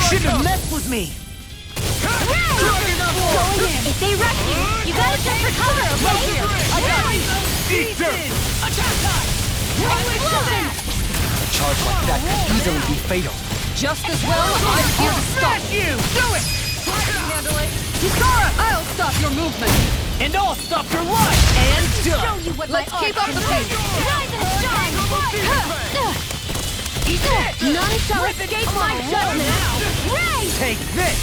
Shouldn't have messed with me! If they rush you, you gotta check for cover, okay? I got you! Eat dirt! Attack time! Explosion! A charge like that could easily be fatal. Just as well, I'm here to stop you! Do it! I can handle it! Kisara, I'll stop your movement! And I'll stop your life! And Show you what Let's keep up the pace! Rise and shine! None shall escape my judgment! Ray! take this!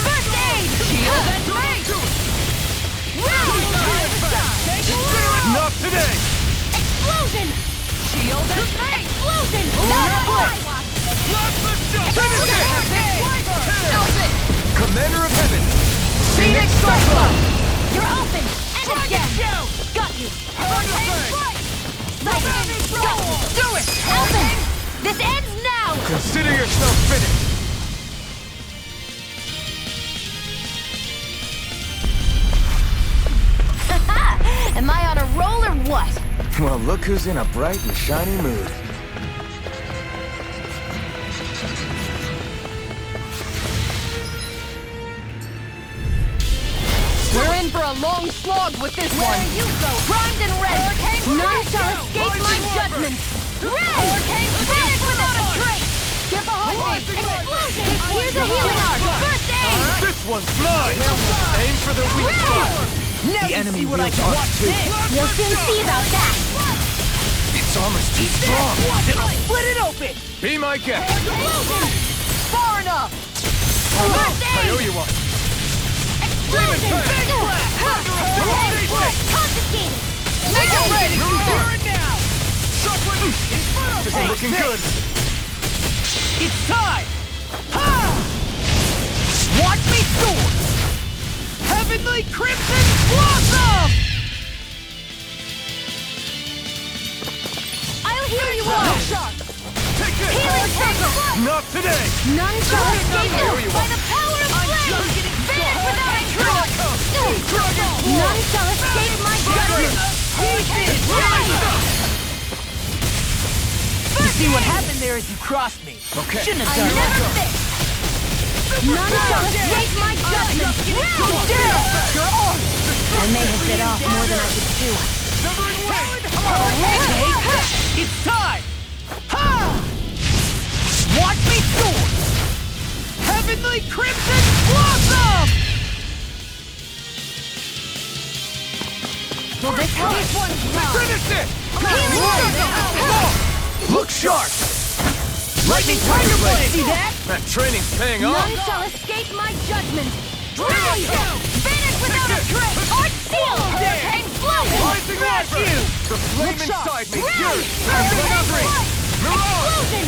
First aid! Shield and mace! Not today! Explosion! Shield and mace! Explosion! Commander of Heaven! Phoenix Cyclone! You're open! And again! Got you! Do it! Open! This ends now! Consider yourself finished! Am I on a roll or what? Well, look who's in a bright and shiny mood. We're in for a long slog with this one. You go. Primed and ready. None shall escape my judgment. Red! Finish without a trace! Get behind me! Explosion! Here's a healing arc! First aid! This one's mine! Aim for the weak spot! Now The enemy wields arc too. You'll soon see about that! Its armor's too strong! Split it open! Be my guest! Explosion! Far enough! First I owe aid! you one! Explosion! Confiscated! Make it ready! Here and now! This is looking good! It's time! Ha! Watch me soar! Heavenly Crimson Blossom! I'll heal you all! Take this! Healing circle! Not today! None shall escape I owe you you by one. the power of flame! Finish without a trace! None shall escape my judgment! You see what happened there is you crossed me. Okay. Shouldn't have I done never that. fit! None shall escape my judgment! I may have bit off more than I could chew. It's time! Ha! Watch me soar! Heavenly Crimson Blossom! Will this help? Finish it! Healing Look sharp! Lightning Tiger Blade! See that? That training's paying off! None shall escape my judgment! Rise! Finish without a trace! Art seal! Explosion! Rising Lava! The flame inside me yearns for recovery! Explosion!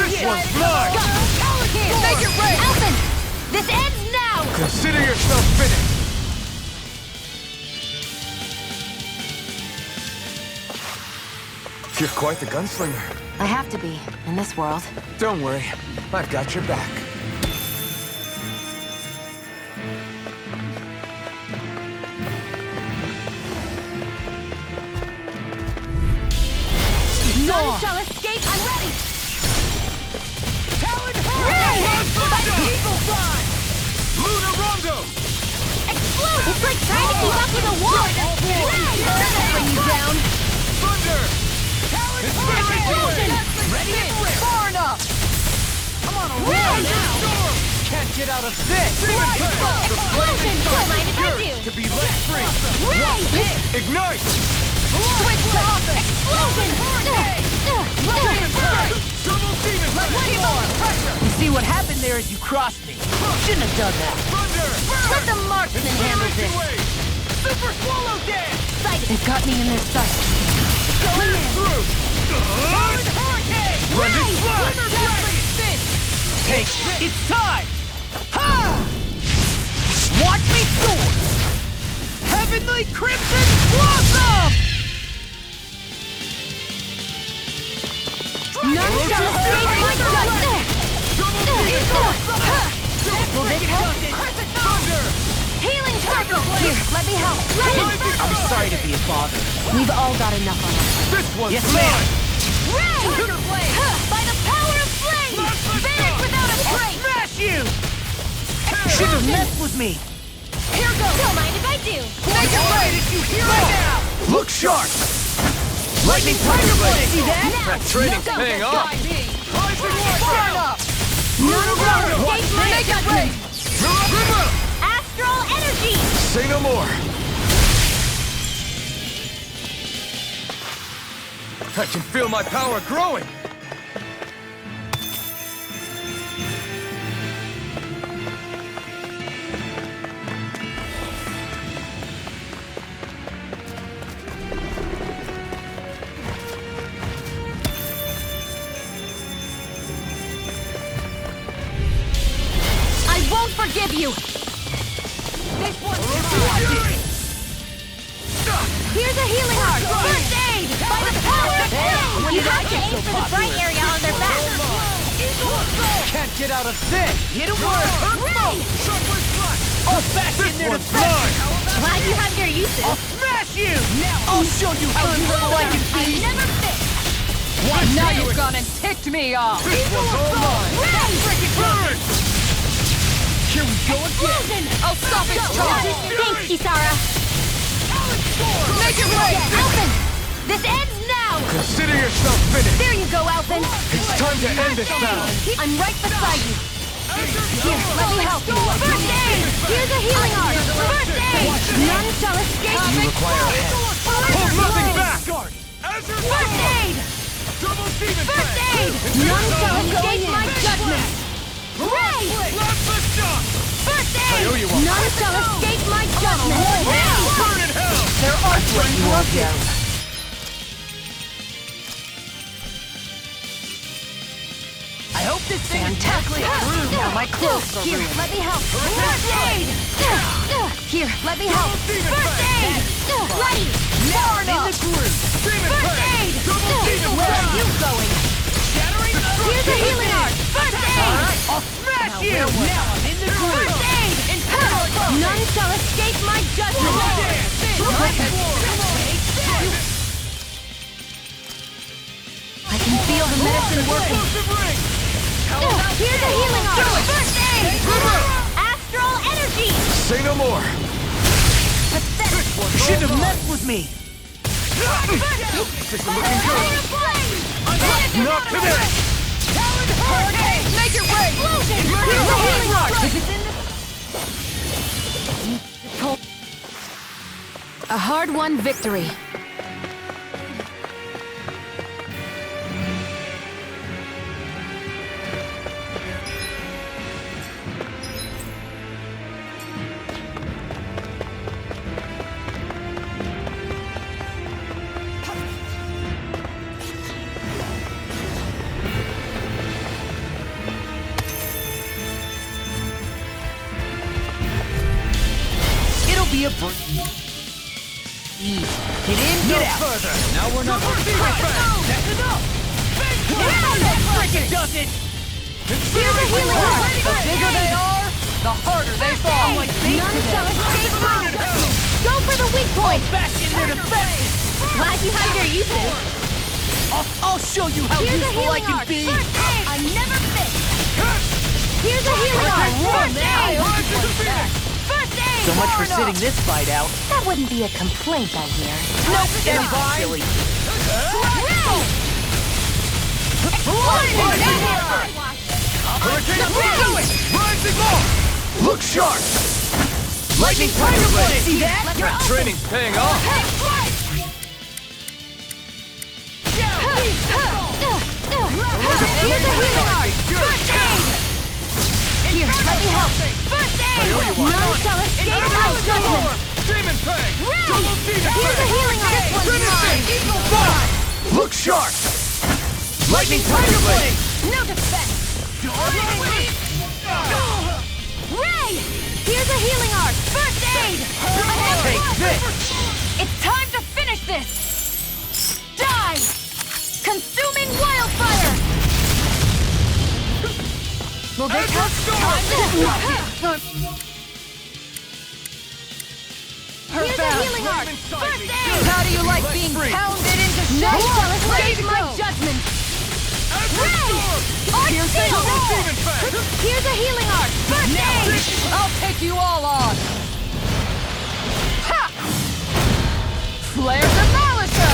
This one's mine! Make it rain! Alphen! This ends now! Consider yourself finished! You're quite the gunslinger. I have to be, in this world. Don't worry, I've got your back. None shall escape! I'm ready! Talon Eagle fly! Luna Rondo! Explode! It's like trying to keep up with a wall! That'll bring you down! Thunder! Explosion! Ready? Far enough! I'm on a roll now! Can't get out of this! Explosion! Don't mind if I do! To be let free! Ray! Ignite! Switch off! Explosion! Double demon! You see what happened there is you crossed me. Shouldn't have done that. Thunder! Let the marksman handle this! Super Swallow Dance! Sighted! They've got me in their sights. Clear through! Blended Slash! Take it! It's time! Ha! Watch me soar! Heavenly Crimson Blossom! None shall escape my judgment! Will this help? Healing circle! Here, let me help! I'm sorry to be a bother. We've all got enough on us. This one's Yes, mine! ma'am! By the power of flame! Vanish without a trace! Smash you! Shouldn't have messed with me! Here goes! Don't mind if I do! Make it right if you hear it now! Look sharp! Lightning Tiger Blade! See that? That training's paying off! Burn up! None shall escape my Make it judgment! right! Astral energy! Say no more! I can feel my power growing! I won't forgive you! This one's mine! Here's a healing art! First aid! By the power of flame! You have to aim for the bright area on their back! Can't get out of this! It'll work! Ray! I'll back in there to One's fetch! mine! Glad you have your uses! I'll smash you! Now I'll show you how little I can I be! never fit! Now you've gone and ticked me off! This one's all mine! Ray! Here we go again! Explosion! I'll stop its charge! Thanks, Kisara! Make it right! Alphen! This ends now! Consider yourself finished! There you go, Alphen! It's time to end this battle! I'm right beside you! Here, let me help you! First aid! Here's a healing art! First aid! None shall escape You me! require a hand. Hold nothing back! First aid! First aid! None shall escape my judgment! Ray! First I owe aid! you one. None shall escape my judgment! Ray! Burn in hell! There are things you won't get. I hope this thing is directly through. Now my clothes are Here, ruined. let me help. First aid! Here, let me help. First aid! Light! Now I'm in the groove. First aid! Where are you going? Shattering the Here's a healing art! First aid! I'll smash you! Now I'm in the groove. First aid! None shall escape my judgment! I can feel the medicine working. Here's a healing art! First aid! Astral energy! Say no more! Pathetic! You shouldn't have messed with me. This is looking good! Not today! Make it rain! Here's a healing art! A hard-won victory. It'll be a break. Easy. Get in, get out. Further! Now we're not. That's enough. That frickin' does it. Here's a healing art! The bigger they are, the harder they fall. Like bait None to shall them. escape my judgment! Go for the weak point! Back in there to fetch it. Glad you have your uses! I'll show you how Here's a useful I healing can art! be. First aid! I never miss! Here's a healing art! First aid! First aid! So much for sitting this fight out. That wouldn't be a complaint, I hear. Nope, that's silly. Rising off! Look sharp! Lightning Tiger Blade. See that? That training's paying off! Here's a healing art! First aid! Here, let me help! First aid! None shall escape my judgment! Demon Fang! Here's a healing art! This one's mine! Look sharp! Lightning Tiger Blade! No defense! Ray! Here's a healing art! First aid! Take this! It's time to finish this! Die! Consuming wildfire! Will they come? Here's a healing art! First aid! How do you like being pounded into None shape? shall escape my judgment! Ray! Art Steel! Here's a healing art! First aid! I'll take you all on! Ha! Flare the Malisa!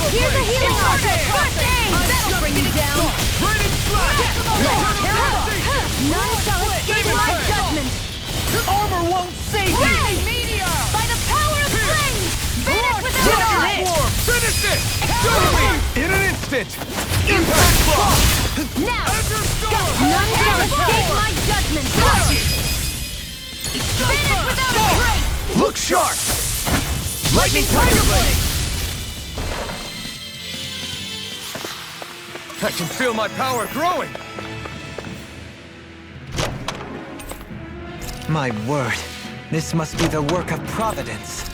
Here's a healing art! First aid! That'll bring you down! None shall escape my judgment! Armor won't save you! Ray! Meteor! By the power of flames! Vanish without a trace! Finish it! In an instant! Impact block! Now! None shall escape my judgment! Vanish without a trace! Look sharp! Lightning Tiger Blade! I can feel my power growing! My word, this must be the work of Providence.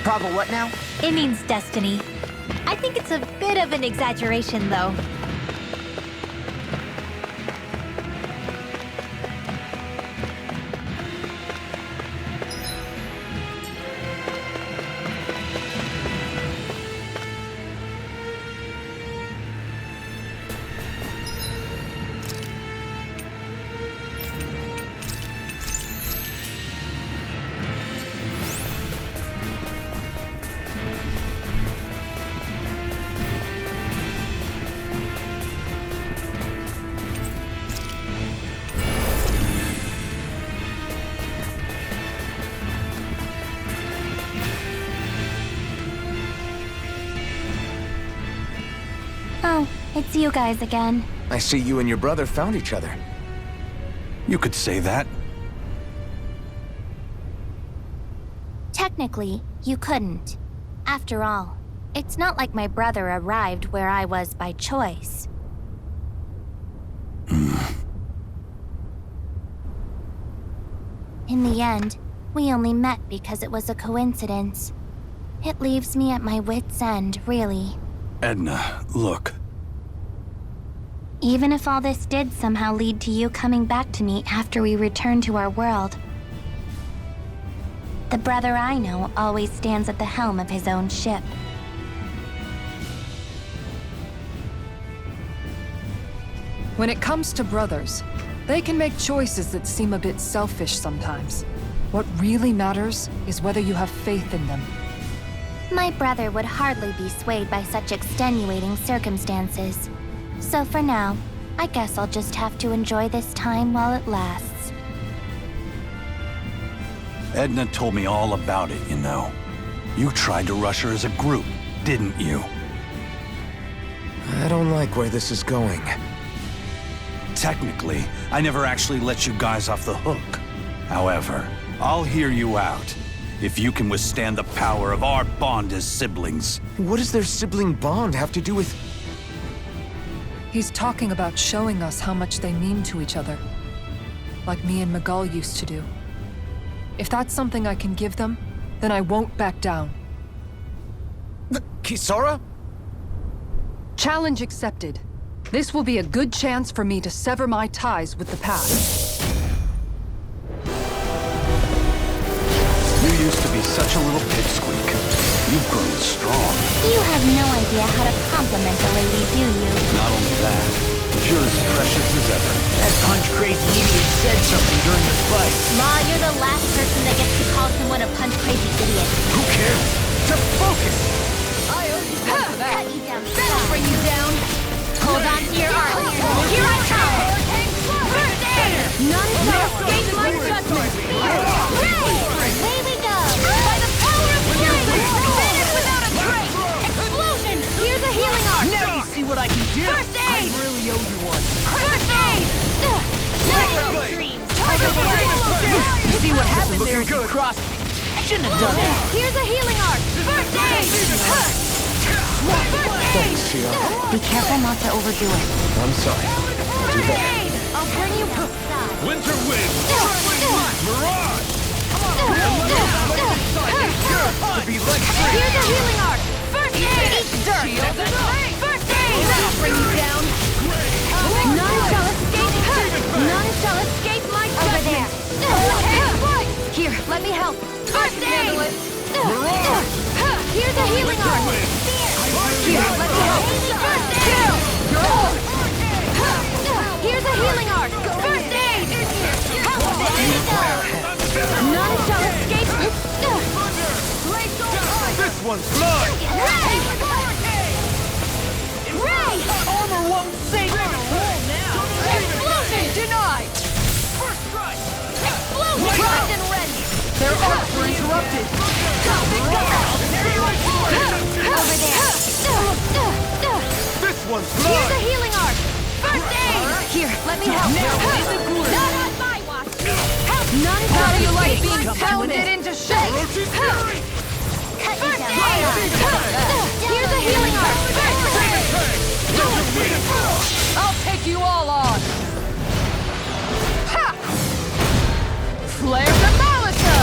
Provo what now? It means destiny. I think it's a bit of an exaggeration, though. Oh, it's you guys again. I see you and your brother found each other. You could say that. Technically, you couldn't. After all, it's not like my brother arrived where I was by choice. In the end, we only met because it was a coincidence. It leaves me at my wit's end, really. Edna, look. Even if all this did somehow lead to you coming back to me after we return to our world, the brother I know always stands at the helm of his own ship. When it comes to brothers, they can make choices that seem a bit selfish sometimes. What really matters is whether you have faith in them. My brother would hardly be swayed by such extenuating circumstances. So for now, I guess I'll just have to enjoy this time while it lasts. Edna told me all about it, you know. You tried to rush her as a group, didn't you? I don't like where this is going. Technically, I never actually let you guys off the hook. However, I'll hear you out. If you can withstand the power of our bond as siblings. What does their sibling bond have to do with... He's talking about showing us how much they mean to each other. Like me and Miguel used to do. If that's something I can give them, then I won't back down. Kisara? Challenge accepted. This will be a good chance for me to sever my ties with the past. You used to be such a little pipsqueak. You've grown strong. You have no idea how to compliment a lady, do you? Not only that, you're as precious as ever. That punch-crazy idiot said something during the fight. Ma, you're the last person that gets to call someone a punch-crazy idiot. Who cares? Just focus! I owe you one for that. Cut you down. That'll bring you down! Hold on to your art. Here I come! First aid! None shall escape my judgment! Away we go! By the power of flame! Vanish without a trace! Explosion! Here's a healing art! Now you see what I can do. First I aid! really owe you one. First aid! You see what happened there as you crossed me? Shouldn't have done that. Here's a healing arc. First aid. Thanks, Shio. Be careful not to overdo it. I'm sorry. I'll do better. I'll bring you outside. Winter wind! Mirage! To be let free! Here's a healing arc. First aid. Eat dirt. First aid. That'll bring you down. None shall escape. None shall escape my judgment. Here, let me help. First aid. Here's a healing arc. Here, let me help. First aid. Here's a healing arc. First aid. None shall escape. This one's mine! Ray! Armor won't save me. Explosion! Denied. Explosion! Dahna and Rena! Their arcs were interrupted. Over there! This one's Here's a mine! healing arc! First aid! Here, let me help! Now is the group. Not on my watch! None shall you like being pounded into shape! First aid! Here's a healing arc! I'll take you all on. Ha! Flare the Malika!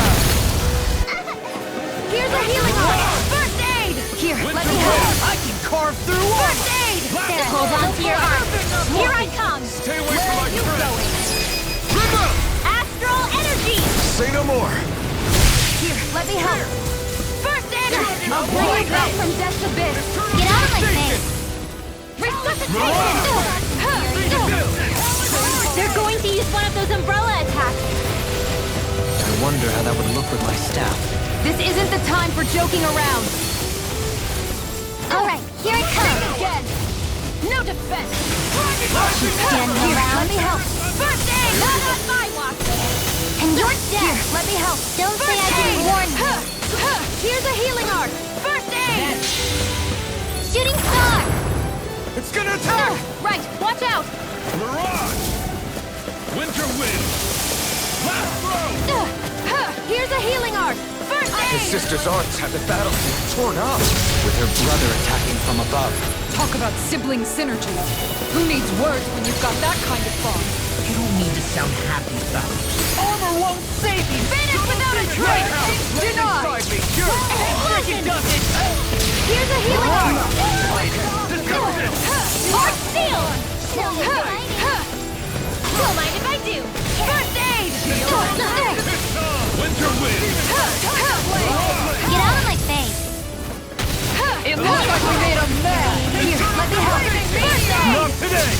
Here's a healing arc! First aid! Here, let me help! I can carve through First armor. aid! There, hold on to your arm! Here I come! Stay away from my You friend! going? Rima! Astral energy! Say no more! Here, let me help! First aid! I'll bring you back from death's abyss! Get out of my face! Resuscitation! They're going to use one of those umbrella attacks! I wonder how that would look with my staff. This isn't the time for joking around! Alright, here it comes! Again! No defense! Standing Here, around? let me help! First aid! Not on my watch! And you're Here, dead! let me help! Don't say I didn't warn you! Here's a healing arc! First aid! Shooting star! It's gonna attack! Right, watch out! Mirage! Winter wind! Last throw! Here's a healing arc! First aid! His sister's arts had the battlefield torn up, with her brother attacking from above. Talk about sibling synergy. Who needs words when you've got that kind of bond? You don't need to sound happy about it. Armor won't save you. Finish without a trace! Denied. Inside me! You're Freaking does it. Here's a healing arc! disgusting! Arc seal! Still Don't mind if I do! First aid! Winter wind! Get out of my face! It looks like we made a mess. Here, let me help! First aid! Not today!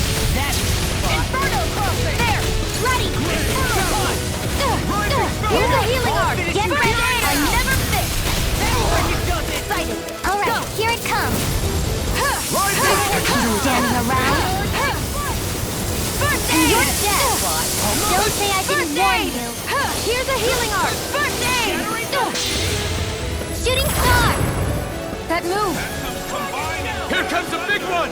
Inferno crossing! There! Ready! Here's a healing arc! Get ready! I never miss! Excited! Alright, here it comes! Rise Standing around? First And aid! you're dead! Don't say I didn't warn you! Here's a healing arc! First aid! Shooting star! That move! Here comes the big one!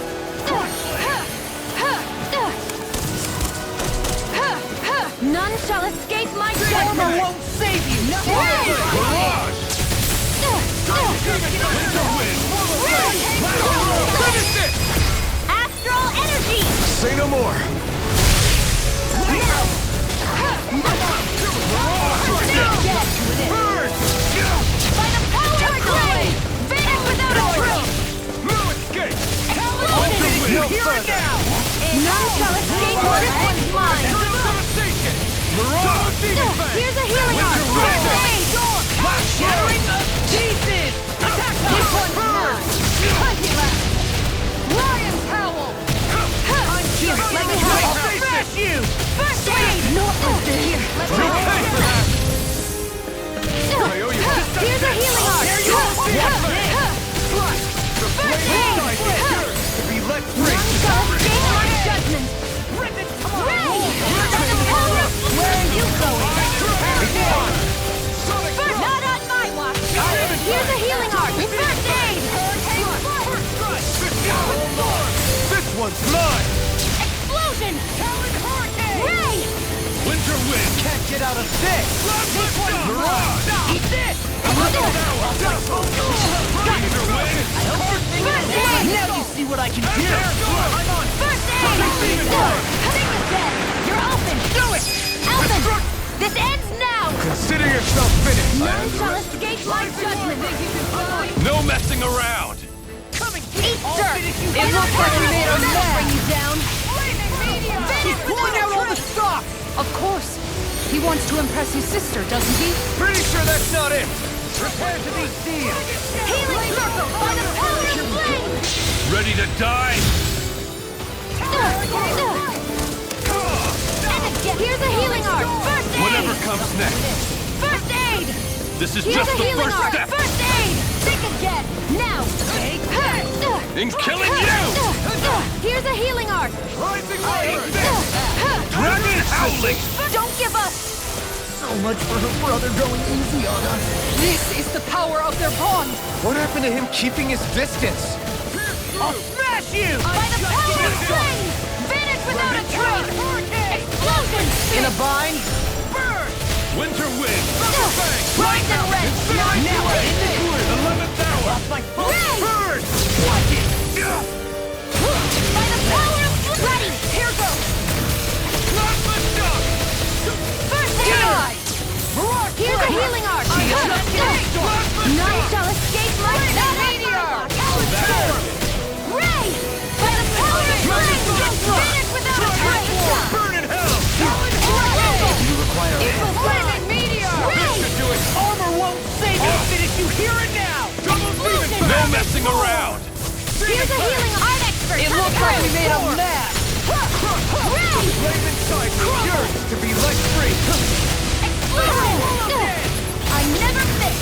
None shall escape my Armor judgment! won't save you. Mirage! Winter wind! Finish it! Astral energy! Say no more! Burn! By the power of Grey! Vanish without a trace! No escape! Winter No further! None shall escape this one's mine! Devastation! Mirage! Here's a healing arc! First aid! Shattering the pieces. Attack This one's mine! Plenty left! Lion's howl! Here, let me help! Smash you. First aid! No, here, let me You'll pay for that! Here's a healing arc! First aid! To be let free! None shall escape my judgment! Ray! By the power of... Where are you going? Not on my watch! Here's a healing arc! First aid! This one's mine! Explosion! Ray! Winter wind! Can't get out of this! This one's Mirage! Eat this! Now you see what I can do! First aid! You're open! Do it! Open! This ends now! Consider yourself finished. None shall escape my judgment! No messing around! Eat dirt! It looks like we made our That'll man! bring you down! He's pulling out all the stops! Of course! He wants to impress his sister, doesn't he? Pretty sure that's not it. Prepare to be seen. Healing circle by the power of flame! Ready to die? Here's a healing art! First aid! Whatever comes next. First aid! This is Here's just a the healing first art! step First aid! Think again! Now! in killing you! Here's a healing art! Rising word. Dragon howling! Don't give up! So much for her brother going easy on us. This is the power of their bond! What happened to him keeping his distance? I'll smash you! By the power of flame! Vanish without a trace! Explosion! In a bind? Winter wind! Rise and rend! Now we're in the good! 11th hour! Lost my focus! Ray! Burn! Watch it! By the power of ready! Here goes! First aid! Here's a healing art! None shall escape my meteor! Ray! By the power of flame! Vanish without a trace! Burn in hell! You require a Flaming meteor! Ray! Armor won't save you! Finish you here and now! No messing around! Here's a healing art expert! It looks like we made a mess! Ray! Flame inside yearns to be let free. Explosion! I never miss!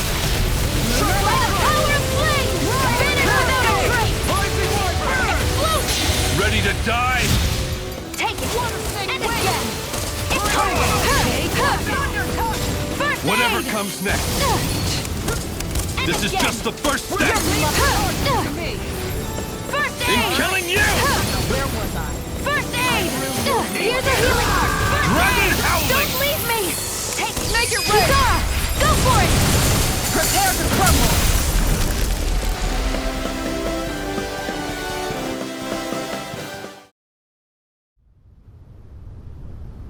By the power of flame! Vanish without a trace! Explosion! Ready to die? Take it! And again! First Whatever aid! comes next. And This is again. just the first step First in aid! killing you! First aid! Here's a healing art! First Dragon aid! howling! Don't leave me! Make it ready! Go for it! Prepare to crumble!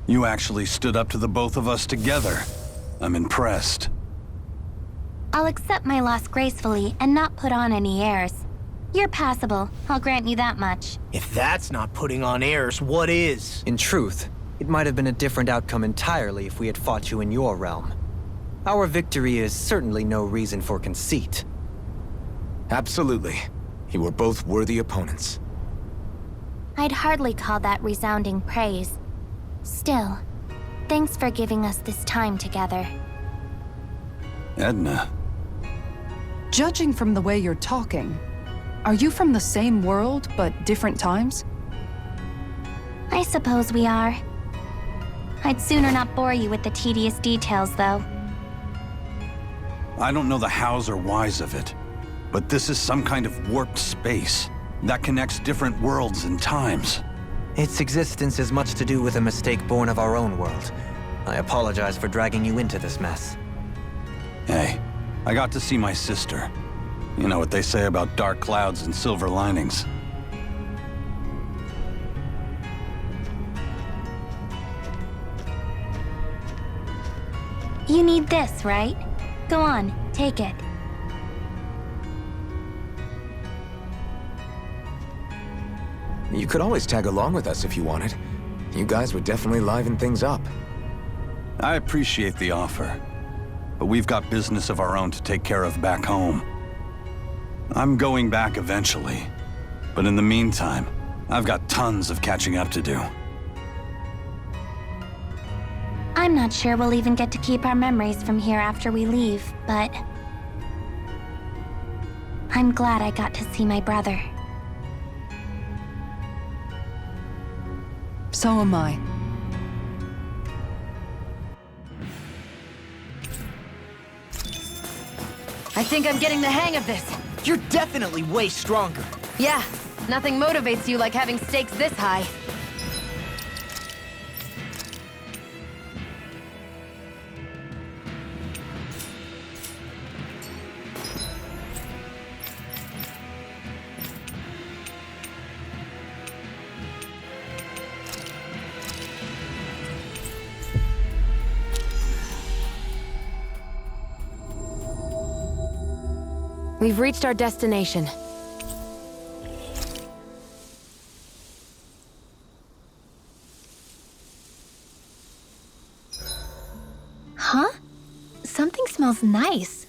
You actually stood up to the both of us together. I'm impressed. I'll accept my loss gracefully and not put on any airs. You're passable, I'll grant you that much. If that's not putting on airs, what is? In truth, it might have been a different outcome entirely if we had fought you in your realm. Our victory is certainly no reason for conceit. Absolutely. You were both worthy opponents. I'd hardly call that resounding praise. Still, thanks for giving us this time together. Edna. Judging from the way you're talking, are you from the same world, but different times? I suppose we are. I'd sooner not bore you with the tedious details, though. I don't know the hows or whys of it, but this is some kind of warped space that connects different worlds and times. Its existence has much to do with a mistake born of our own world. I apologize for dragging you into this mess. Hey, I got to see my sister. You know what they say about dark clouds and silver linings. You need this, right? Go on, take it. You could always tag along with us if you wanted. You guys would definitely liven things up. I appreciate the offer, but we've got business of our own to take care of back home. I'm going back eventually, but in the meantime, I've got tons of catching up to do. I'm not sure we'll even get to keep our memories from here after we leave, but... I'm glad I got to see my brother. So am I. I think I'm getting the hang of this. You're definitely way stronger. Yeah, nothing motivates you like having stakes this high. We've reached our destination. Huh? Something smells nice.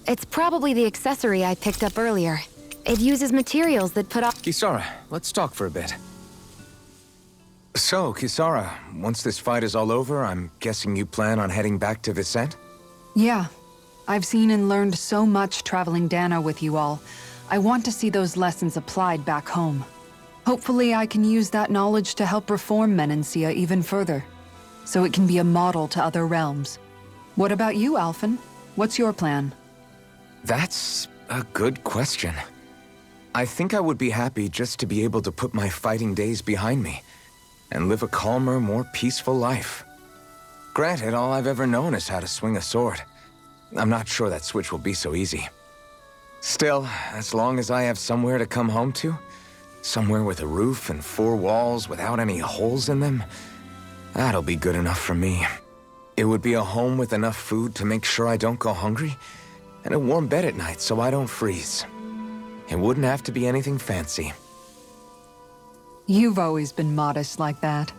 It's probably the accessory I picked up earlier. It uses materials that put off— Kisara, let's talk for a bit. So, Kisara, once this fight is all over, I'm guessing you plan on heading back to Vicente? Yeah. I've seen and learned so much traveling Dahna with you all. I want to see those lessons applied back home. Hopefully I can use that knowledge to help reform Menancia even further, so it can be a model to other realms. What about you, Alphen? What's your plan? That's a good question. I think I would be happy just to be able to put my fighting days behind me and live a calmer, more peaceful life. Granted, all I've ever known is how to swing a sword. I'm not sure that switch will be so easy. Still, as long as I have somewhere to come home to, somewhere with a roof and 4 walls without any holes in them, that'll be good enough for me. It would be a home with enough food to make sure I don't go hungry, and a warm bed at night so I don't freeze. It wouldn't have to be anything fancy. You've always been modest like that.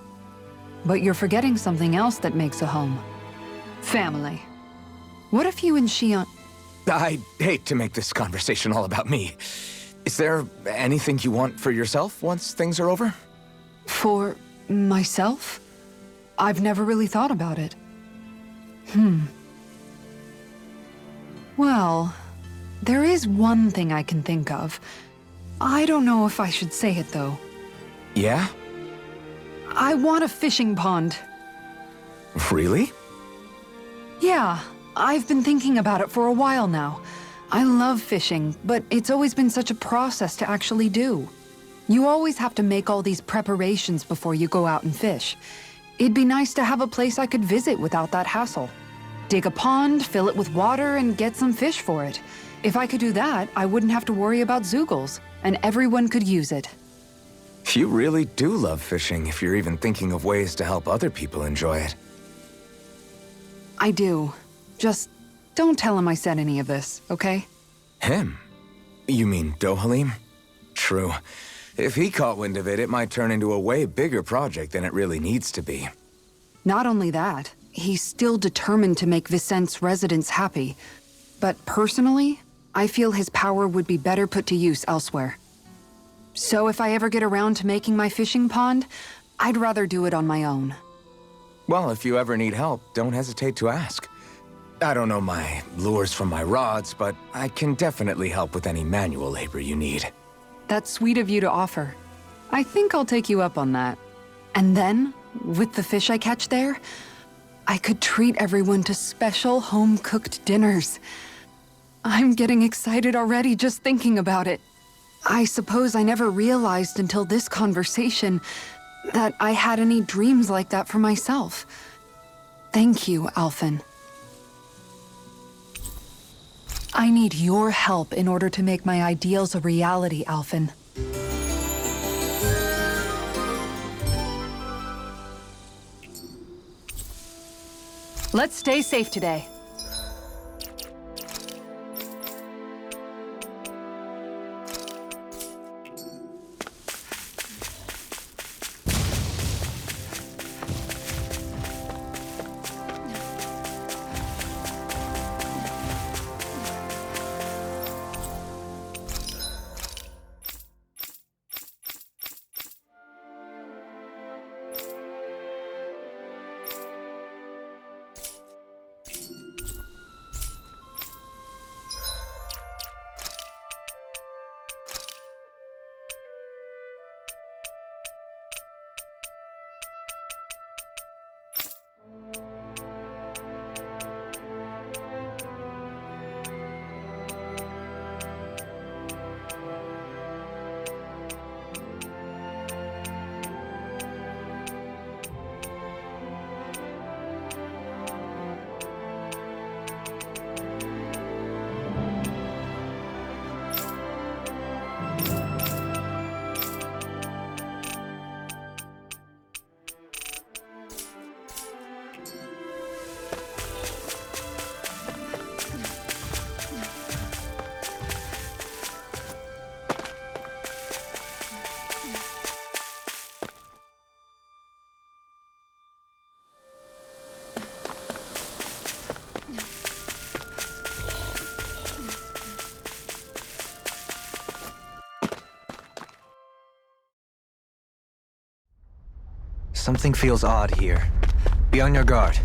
But you're forgetting something else that makes a home. Family. What if you and Shion— I hate to make this conversation all about me. Is there anything you want for yourself once things are over? For myself? I've never really thought about it. Well, there is one thing I can think of. I don't know if I should say it, though. Yeah? I want a fishing pond. Really? Yeah, I've been thinking about it for a while now. I love fishing, but it's always been such a process to actually do. You always have to make all these preparations before you go out and fish. It'd be nice to have a place I could visit without that hassle. Dig a pond, fill it with water, and get some fish for it. If I could do that, I wouldn't have to worry about Zeugles, and everyone could use it. You really do love fishing if you're even thinking of ways to help other people enjoy it. I do. Just don't tell him I said any of this, okay? Him? You mean Dohalim? True. If he caught wind of it, it might turn into a way bigger project than it really needs to be. Not only that, he's still determined to make Vicente's residents happy. But personally, I feel his power would be better put to use elsewhere. So if I ever get around to making my fishing pond, I'd rather do it on my own. Well, if you ever need help, don't hesitate to ask. I don't know my lures from my rods, but I can definitely help with any manual labor you need. That's sweet of you to offer. I think I'll take you up on that. And then, with the fish I catch there, I could treat everyone to special home-cooked dinners. I'm getting excited already just thinking about it. I suppose I never realized until this conversation that I had any dreams like that for myself. Thank you, Alphen. I need your help in order to make my ideals a reality, Alphen. Let's stay safe today. Something feels odd here. Be on your guard.